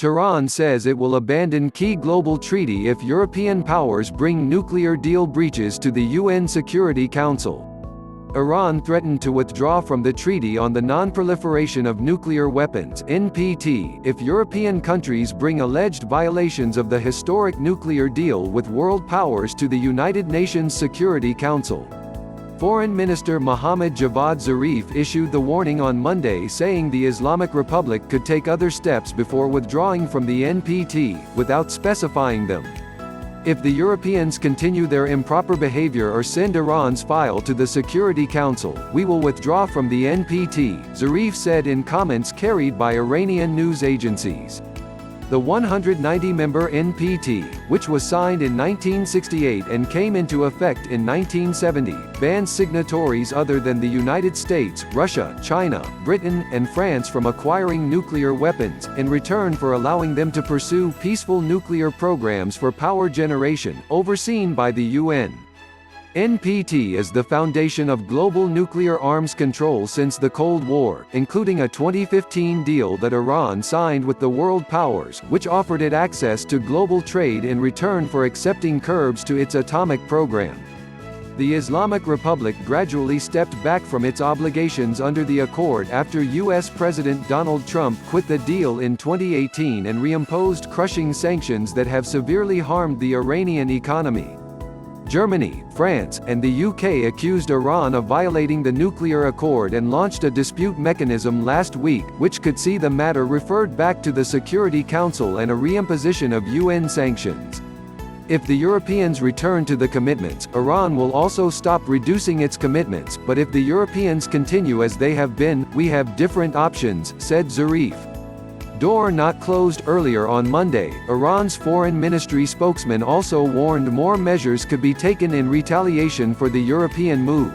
Tehran says it will abandon key global treaty if European powers bring nuclear deal breaches to the UN Security Council. Iran threatened to withdraw from the Treaty on the Non-Proliferation of Nuclear Weapons (NPT) if European countries bring alleged violations of the historic nuclear deal with world powers to the United Nations Security Council. Foreign Minister Mohammad Javad Zarif issued the warning on Monday, saying the Islamic Republic could take other steps before withdrawing from the NPT, without specifying them. If the Europeans continue their improper behavior or send Iran's file to the Security Council, we will withdraw from the NPT, Zarif said in comments carried by Iranian news agencies. The 190-member NPT, which was signed in 1968 and came into effect in 1970, bans signatories other than the United States, Russia, China, Britain, and France from acquiring nuclear weapons, in return for allowing them to pursue peaceful nuclear programs for power generation, overseen by the UN. NPT is the foundation of global nuclear arms control since the Cold War, including a 2015 deal that Iran signed with the world powers, which offered it access to global trade in return for accepting curbs to its atomic program. The Islamic Republic gradually stepped back from its obligations under the accord after U.S. President Donald Trump quit the deal in 2018 and reimposed crushing sanctions that have severely harmed the Iranian economy. Germany, France, and the UK accused Iran of violating the nuclear accord and launched a dispute mechanism last week, which could see the matter referred back to the Security Council and a reimposition of UN sanctions. If the Europeans return to the commitments, Iran will also stop reducing its commitments, but if the Europeans continue as they have been, we have different options, said Zarif. Door not closed. Earlier on Monday, Iran's foreign ministry spokesman also warned more measures could be taken in retaliation for the European move.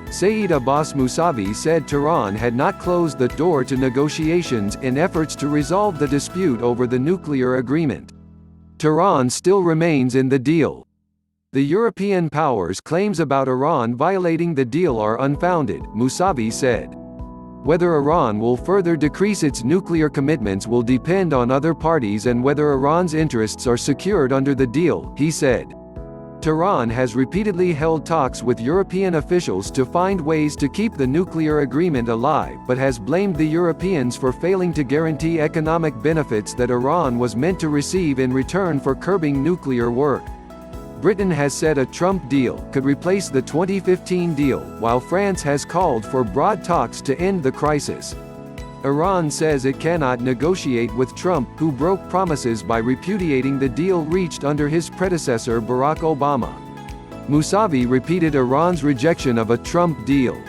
Saeed Abbas Mousavi said Tehran had not closed the door to negotiations in efforts to resolve the dispute over the nuclear agreement. Tehran still remains in the deal. The European powers' claims about Iran violating the deal are unfounded, Mousavi said. Whether Iran will further decrease its nuclear commitments will depend on other parties and whether Iran's interests are secured under the deal, he said. Tehran has repeatedly held talks with European officials to find ways to keep the nuclear agreement alive, but has blamed the Europeans for failing to guarantee economic benefits that Iran was meant to receive in return for curbing nuclear work. Britain has said a Trump deal could replace the 2015 deal, while France has called for broad talks to end the crisis. Iran says it cannot negotiate with Trump, who broke promises by repudiating the deal reached under his predecessor Barack Obama. Mousavi repeated Iran's rejection of a Trump deal.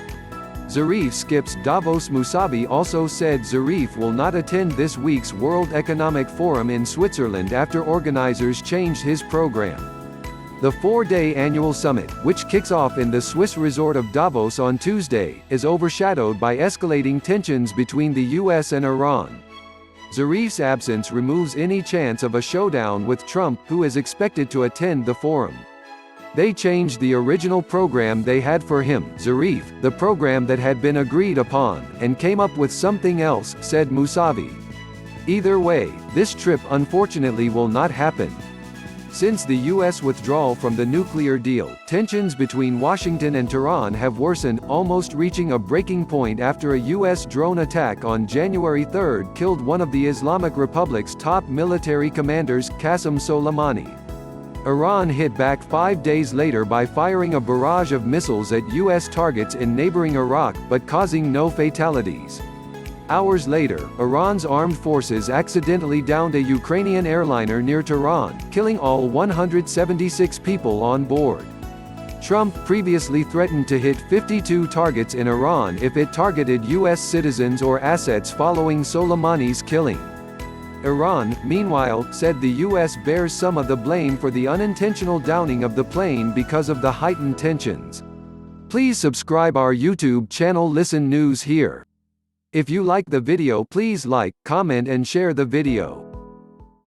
Zarif skips Davos. Mousavi also said Zarif will not attend this week's World Economic Forum in Switzerland after organizers changed his program. The four-day annual summit, which kicks off in the Swiss resort of Davos on Tuesday, is overshadowed by escalating tensions between the US and Iran. Zarif's absence removes any chance of a showdown with Trump, who is expected to attend the forum. They changed the original program they had for him, Zarif, the program that had been agreed upon, and came up with something else, said Mousavi. Either way, this trip unfortunately will not happen. Since the U.S. withdrawal from the nuclear deal, tensions between Washington and Tehran have worsened, almost reaching a breaking point after a U.S. drone attack on January 3 killed one of the Islamic Republic's top military commanders, Qasem Soleimani. Iran hit back 5 days later by firing a barrage of missiles at U.S. targets in neighboring Iraq, but causing no fatalities. Hours later, Iran's armed forces accidentally downed a Ukrainian airliner near Tehran, killing all 176 people on board. Trump previously threatened to hit 52 targets in Iran if it targeted U.S. citizens or assets following Soleimani's killing. Iran, meanwhile, said the U.S. bears some of the blame for the unintentional downing of the plane because of the heightened tensions. Please subscribe our YouTube channel. Listen News here. If you like the video, please like, comment and share the video.